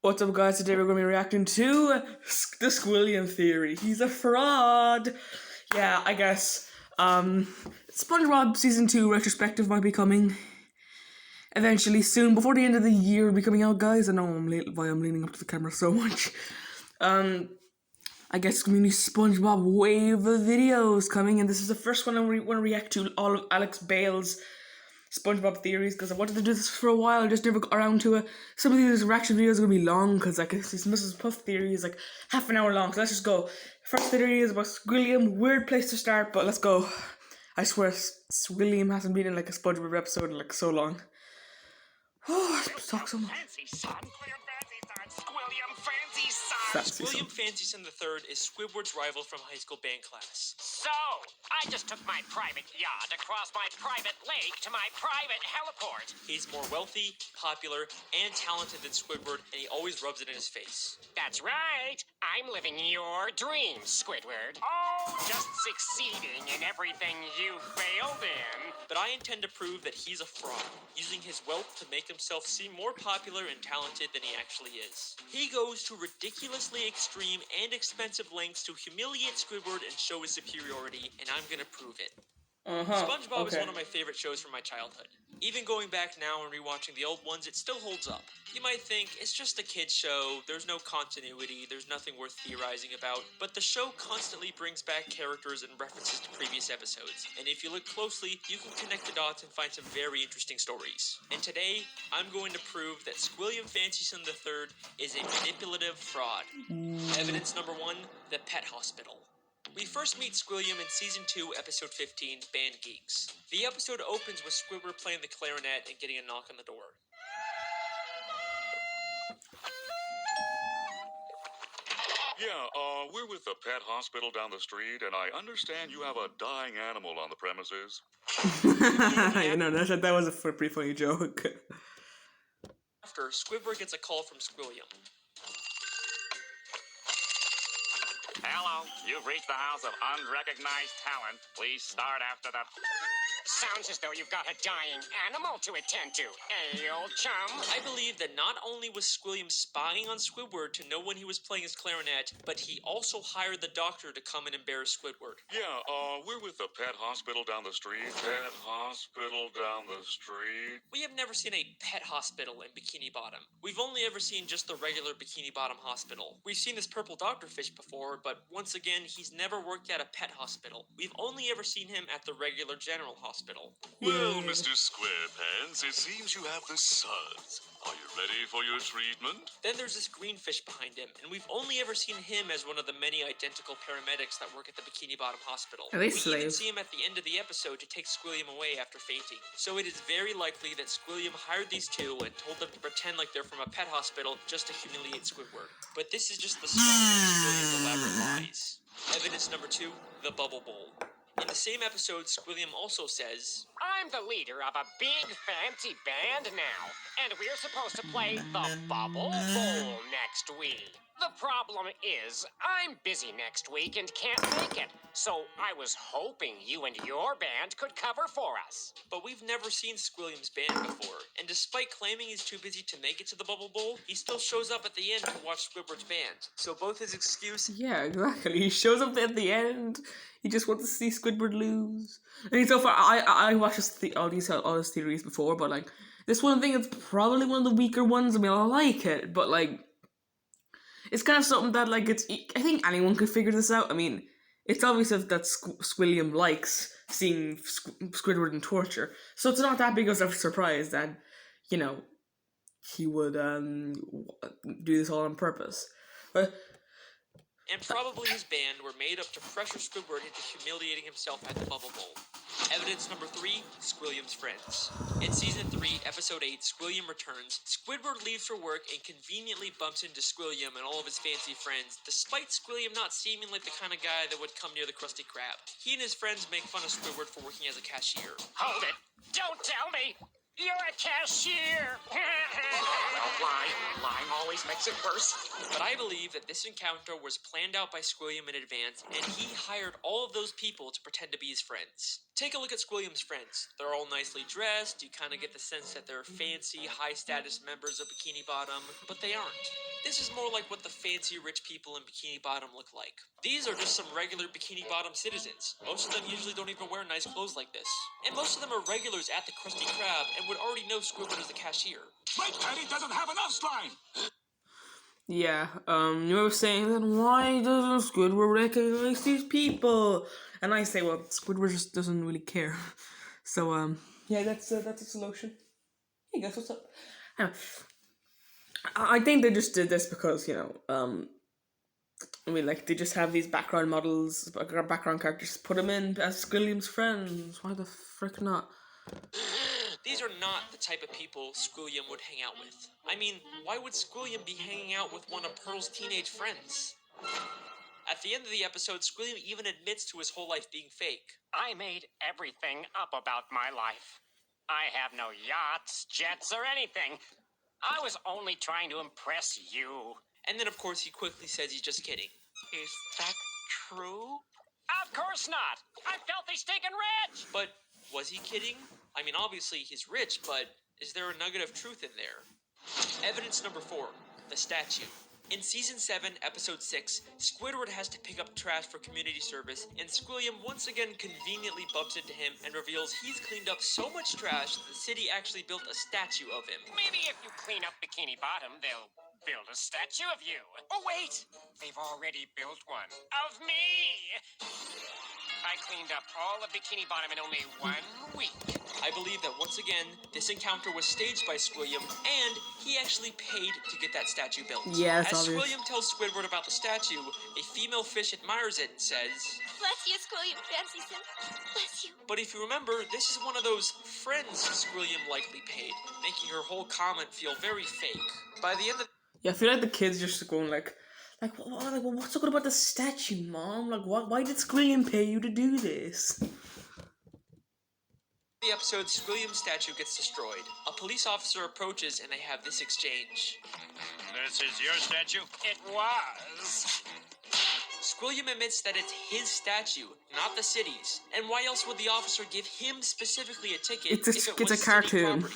What's up, guys? Today we're going to be reacting to the Squilliam theory. He's a fraud. Yeah, I guess. SpongeBob Season 2 retrospective might be coming eventually soon, before the end of the year. Will be coming out, guys. I know why I'm leaning up to the camera so much. I guess it's going to be SpongeBob wave of videos coming, and this is the first one I want to react to, all of Alex Bale's SpongeBob theories, because I wanted to do this for a while. I just never got around to it. Some of these reaction videos are going to be long, because like this Mrs. Puff theory is like half an hour long, so let's just go. First theory is about Squilliam. Weird place to start, but let's go. I swear Squilliam hasn't been in like a SpongeBob episode in like so long. Oh, I talk so much. Squilliam Fancy Son III is Squidward's rival from high school band class. So, I just took my private yacht across my private lake to my private heliport. He's more wealthy, popular, and talented than Squidward, and he always rubs it in his face. That's right. I'm living your dreams, Squidward. Oh, just succeeding in everything you failed in. But I intend to prove that he's a fraud, using his wealth to make himself seem more popular and talented than he actually is. He goes to ridiculously extreme and expensive lengths to humiliate Squidward and show his superiority, and I'm gonna prove it. SpongeBob is one of my favorite shows from my childhood. Even going back now and rewatching the old ones, it still holds up. You might think, it's just a kid's show, there's no continuity, there's nothing worth theorizing about, but the show constantly brings back characters and references to previous episodes, and if you look closely, you can connect the dots and find some very interesting stories. And today, I'm going to prove that Squilliam Fancy Son III is a manipulative fraud. Evidence number 1, the pet hospital. We first meet Squilliam in Season 2, Episode 15, Band Geeks. The episode opens with Squidward playing the clarinet and getting a knock on the door. Yeah, we're with the pet hospital down the street, and I understand you have a dying animal on the premises. You know, that was a pretty funny joke. After, Squidward gets a call from Squilliam. Hello, you've reached the house of unrecognized talent. Please start after the... Sounds as though you've got a dying animal to attend to, old chum. I believe that not only was Squilliam spying on Squidward to know when he was playing his clarinet, but he also hired the doctor to come and embarrass Squidward. Yeah, we're with the pet hospital down the street. Pet hospital down the street. We have never seen a pet hospital in Bikini Bottom. We've only ever seen just the regular Bikini Bottom hospital. We've seen this purple doctorfish before, but once again, he's never worked at a pet hospital. We've only ever seen him at the regular general hospital. Well, Mr. Squarepants, it seems you have the suds. Are you ready for your treatment? Then there's this green fish behind him, and we've only ever seen him as one of the many identical paramedics that work at the Bikini Bottom Hospital. We even see him at the end of the episode to take Squilliam away after fainting. So it is very likely that Squilliam hired these two and told them to pretend like they're from a pet hospital just to humiliate Squidward. But this is just the start of Squilliam's elaborate lies. Evidence number 2, the Bubble Bowl. In the same episode, Squilliam also says, I'm the leader of a big fancy band now, and we're supposed to play the Bubble Bowl next week. The problem is, I'm busy next week and can't make it, so I was hoping you and your band could cover for us. But we've never seen Squilliam's band before, and despite claiming he's too busy to make it to the Bubble Bowl, he still shows up at the end to watch Squidward's band. So both his excuse... Yeah, exactly. He shows up at the end. He just wants to see Squidward lose. I mean, so far, I watched all these theories before, but like, this one thing is probably one of the weaker ones. I mean, I like it, but like, it's kind of something that like I think anyone could figure this out. I mean, it's obvious that Squilliam likes seeing Squidward in torture, so it's not that big of a surprise that, you know, he would do this all on purpose. But and probably his band were made up to pressure Squidward into humiliating himself at the Bubble Bowl. Evidence number 3, Squilliam's friends. In Season 3, Episode 8, Squilliam returns. Squidward leaves for work and conveniently bumps into Squilliam and all of his fancy friends, despite Squilliam not seeming like the kind of guy that would come near the Krusty Krab. He and his friends make fun of Squidward for working as a cashier. Hold it! Don't tell me! You're a cashier! Don't lie. Lying always always makes it worse. But I believe that this encounter was planned out by Squilliam in advance, and he hired all of those people to pretend to be his friends. Take a look at Squilliam's friends. They're all nicely dressed, you kind of get the sense that they're fancy, high-status members of Bikini Bottom, but they aren't. This is more like what the fancy rich people in Bikini Bottom look like. These are just some regular Bikini Bottom citizens. Most of them usually don't even wear nice clothes like this. And most of them are regulars at the Krusty Krab and would already know Squidward as the cashier. My Patty doesn't have enough slime! Yeah, you were saying then why doesn't Squidward recognize these people? And I say, well, Squidward just doesn't really care. So, yeah, that's a solution. Hey guys, what's up? I think they just did this because, you know, I mean, like, they just have these background models, background characters, put them in as Squilliam's friends. Why the frick not? These are not the type of people Squilliam would hang out with. I mean, why would Squilliam be hanging out with one of Pearl's teenage friends? At the end of the episode, Squilliam even admits to his whole life being fake. I made everything up about my life. I have no yachts, jets, or anything. I was only trying to impress you. And then, of course, he quickly says he's just kidding. Is that true? Of course not! I'm filthy stinking rich! But was he kidding? I mean, obviously he's rich, but is there a nugget of truth in there? Evidence number 4, the statue. In Season 7, Episode 6, Squidward has to pick up trash for community service, and Squilliam once again conveniently bumps into him and reveals he's cleaned up so much trash that the city actually built a statue of him. Maybe if you clean up Bikini Bottom, they'll build a statue of you. Oh, wait! They've already built one. Of me! I cleaned up all of Bikini Bottom in only 1 week. I believe that once again, this encounter was staged by Squilliam, and he actually paid to get that statue built. Yes, As obvious. Squilliam tells Squidward about the statue, a female fish admires it and says, Bless you, Squilliam Fancyson. Bless you. but if you remember, this is one of those friends Squilliam likely paid, making her whole comment feel very fake. By the end of Yeah, I feel like the kids just going like, what's so good about the statue, Mom? Like, why did Squilliam pay you to do this? the episode, Squilliam's statue gets destroyed. A police officer approaches and they have this exchange. This is your statue? It was. Squilliam admits that it's his statue, not the city's. And why else would the officer give him specifically a ticket It's a if it was city cartoon. property?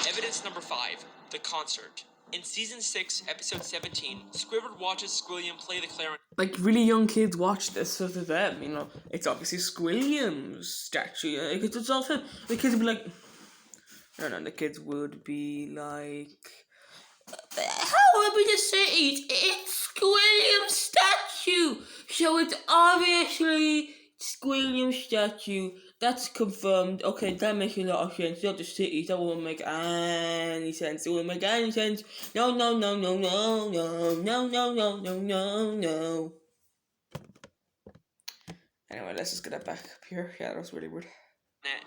Evidence number 5, the concert. In Season 6, Episode 17, Squidward watches Squilliam play the clarinet. Like, really young kids watch this, so to them, you know, it's obviously Squilliam's statue. Like, it's all him. The kids would be like, no, the kids would be like, how would we just say it's Squilliam's statue? So it's obviously Squilliam's statue. That's confirmed. Okay, that makes a lot of sense. Not the cities. That won't make any sense. It won't make any sense. No. Anyway, let's just get that back up here. Yeah, that was really weird.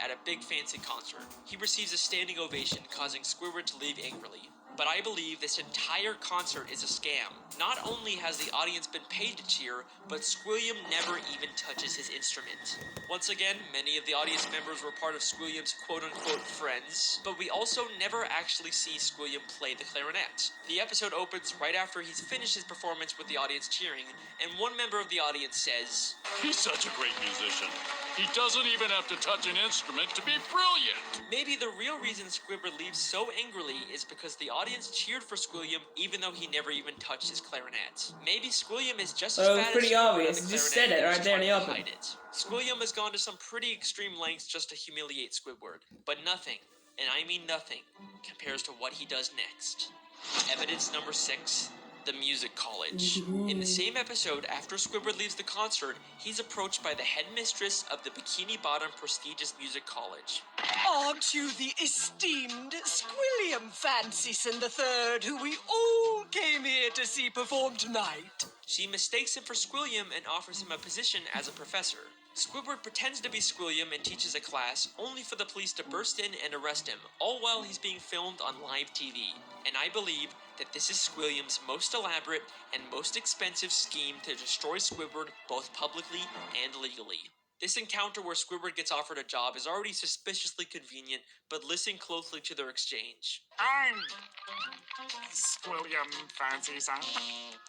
At a big fancy concert. He receives a standing ovation, causing Squidward to leave angrily. But I believe this entire concert is a scam. Not only has the audience been paid to cheer, but Squilliam never even touches his instrument. Once again, many of the audience members were part of Squilliam's quote-unquote friends, but we also never actually see Squilliam play the clarinet. The episode opens right after he's finished his performance with the audience cheering, and one member of the audience says, He's such a great musician. He doesn't even have to touch an instrument to be brilliant. maybe the real reason Squidward leaves so angrily is because the audience cheered for Squilliam even though he never even touched his clarinet. Maybe Squilliam is just as Oh, bad pretty as Squidward obvious. at the He just clarinet said it and right is there in the trying to open. hide it. Squilliam has gone to some pretty extreme lengths just to humiliate Squidward, but nothing, and I mean nothing, compares to what he does next. Evidence number 6. The music college. In the same episode, after Squidward leaves the concert, he's approached by the headmistress of the Bikini Bottom prestigious music college. Aren't you the esteemed Squilliam Fancyson III, who we all came here to see perform tonight? She mistakes him for Squilliam and offers him a position as a professor. Squidward pretends to be Squilliam and teaches a class, only for the police to burst in and arrest him, all while he's being filmed on live TV. And I believe that this is Squilliam's most elaborate and most expensive scheme to destroy Squidward both publicly and legally. This encounter where Squidward gets offered a job is already suspiciously convenient, but listen closely to their exchange. I'm Squilliam Fancy Son.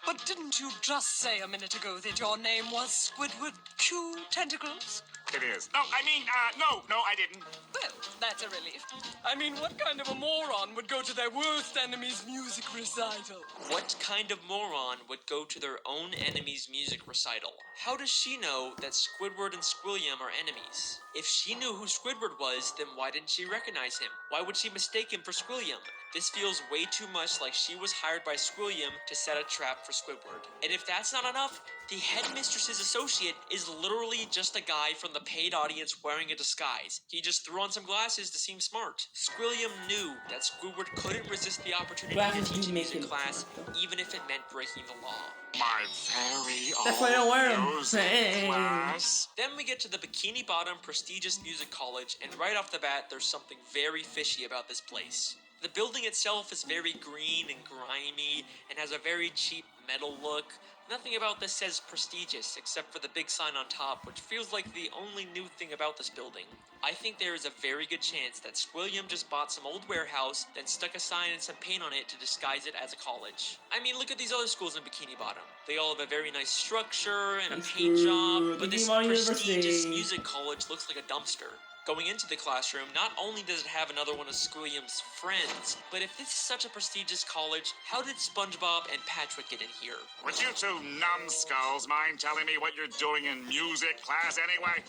But didn't you just say a minute ago that your name was Squidward Q Tentacles? It is. No, I didn't. Well, that's a relief. I mean, what kind of a moron would go to their worst enemy's music recital? What kind of moron would go to their own enemy's music recital? How does she know that Squidward and Squilliam are enemies? If she knew who Squidward was, then why didn't she recognize him? Why would she mistake him for Squilliam? This feels way too much like she was hired by Squilliam to set a trap for Squidward. And if that's not enough, the headmistress's associate is literally just a guy from the paid audience wearing a disguise. He just threw on some glasses to seem smart. Squilliam knew that Squidward couldn't resist the opportunity Glasses to do teach a make music him class, even if it meant breaking the law. My very own That's why I don't wear 'em. music Hey. class. Then we get to the Bikini Bottom prestigious music college, and right off the bat, there's something very fishy about this place. The building itself is very green and grimy and has a very cheap metal look. Nothing about this says prestigious except for the big sign on top, which feels like the only new thing about this building. I think there is a very good chance that Squilliam just bought some old warehouse, then stuck a sign and some paint on it to disguise it as a college. I mean, look at these other schools in Bikini Bottom. They all have a very nice structure and a paint job, but this Bikini Bottom prestigious University. music college looks like a dumpster. Going into the classroom, not only does it have another one of Squilliam's friends, but if this is such a prestigious college, how did SpongeBob and Patrick get in here? Would you two numbskulls mind telling me what you're doing in music class anyway?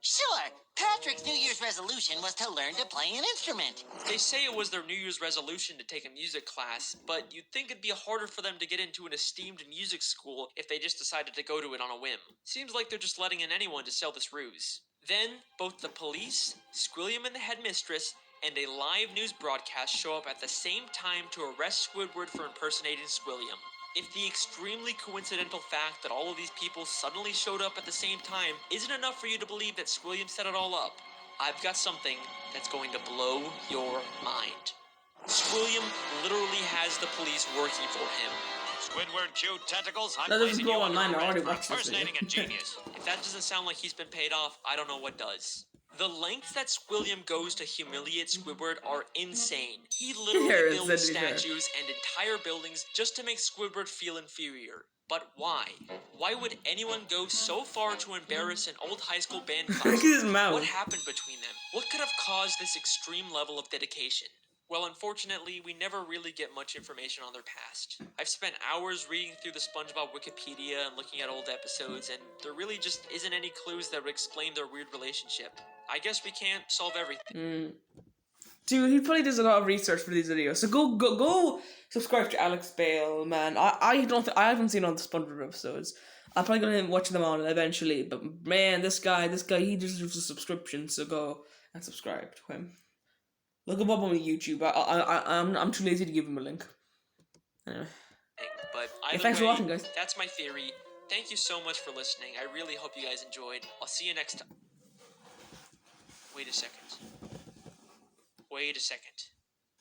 Sure. Patrick's New Year's resolution was to learn to play an instrument. They say it was their New Year's resolution to take a music class, but you'd think it'd be harder for them to get into an esteemed music school if they just decided to go to it on a whim. Seems like they're just letting in anyone to sell this ruse. Then, both the police, Squilliam and the headmistress, and a live news broadcast show up at the same time to arrest Squidward for impersonating Squilliam. If the extremely coincidental fact that all of these people suddenly showed up at the same time isn't enough for you to believe that Squilliam set it all up, I've got something that's going to blow your mind. Squilliam literally has the police working for him. Squidward Q Tentacles, I'm That doesn't placing go you online, under I already arrest for watched this video. impersonating a genius. If that doesn't sound like he's been paid off, I don't know what does. The lengths that Squilliam goes to humiliate Squidward are insane. He literally Here, builds that'd be fair. statues and entire buildings just to make Squidward feel inferior. But why? Why would anyone go so far to embarrass an old high school band class? Look at his mouth. What happened between them? What could have caused this extreme level of dedication? Well, unfortunately, we never really get much information on their past. I've spent hours reading through the SpongeBob Wikipedia and looking at old episodes, and there really just isn't any clues that would explain their weird relationship. I guess we can't solve everything. Dude, he probably does a lot of research for these videos. So go subscribe to Alex Bale, man. I haven't seen all the SpongeBob episodes. I'm probably gonna watch them all eventually. But man, this guy, he deserves a subscription. So go and subscribe to him. Look him up on YouTube. I'm too lazy to give him a link. Anyway. But either thanks for way, watching, guys. That's my theory. Thank you so much for listening. I really hope you guys enjoyed. I'll see you next time. Wait a second.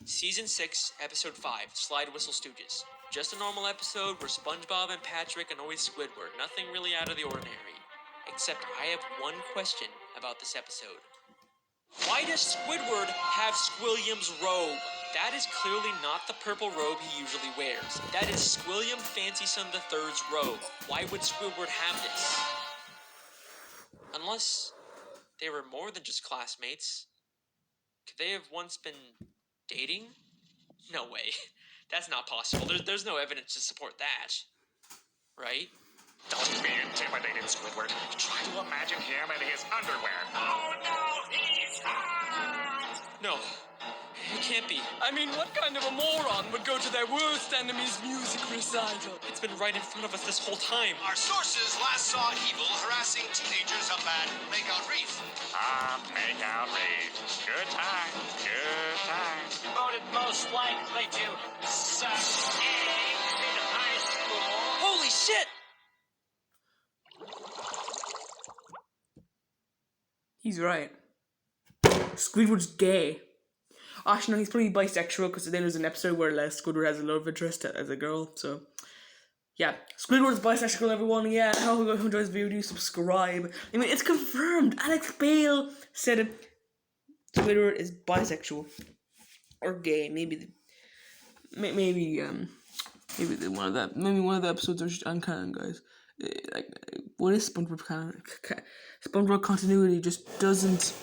Season 6, Episode 5, Slide Whistle Stooges. Just a normal episode where SpongeBob and Patrick annoy Squidward. Nothing really out of the ordinary. Except I have one question about this episode. Why does Squidward have Squilliam's robe? That is clearly not the purple robe he usually wears. That is Squilliam Fancy Son III's robe. Why would Squidward have this? Unless they were more than just classmates. Could they have once been dating? No way. That's not possible. There's no evidence to support that. Right? Don't be intimidated, Squidward. Try to imagine him in his underwear. Oh no, he's hot! No. It can't be. I mean, what kind of a moron would go to their worst enemy's music recital? It's been right in front of us this whole time. Our sources last saw Evil harassing teenagers up at Makeout Reef. Makeout Reef. Good time. Voted most likely to suck eggs in high school. Holy shit! He's right. Squidward's gay. Actually, no, he's probably bisexual because then there's an episode where Squidward has a love interest as a girl. So, yeah. Squidward's bisexual, everyone. Yeah, I hope you enjoyed this video. Do subscribe. I mean, it's confirmed. Alex Bale said it. Squidward is bisexual. Or gay. Maybe. maybe one of the episodes are just uncanon, guys. What is SpongeBob canon? SpongeBob continuity just doesn't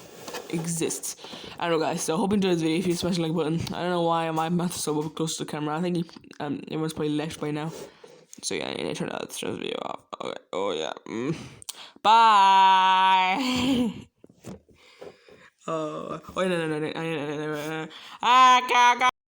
exist. I don't know, guys. So I hope you enjoyed this video. If you smash the like button. I don't know why my mouth is so close to the camera. I think everyone's probably left by now. So yeah, I need to turn this video off. Okay. Oh yeah. Bye. Oh no.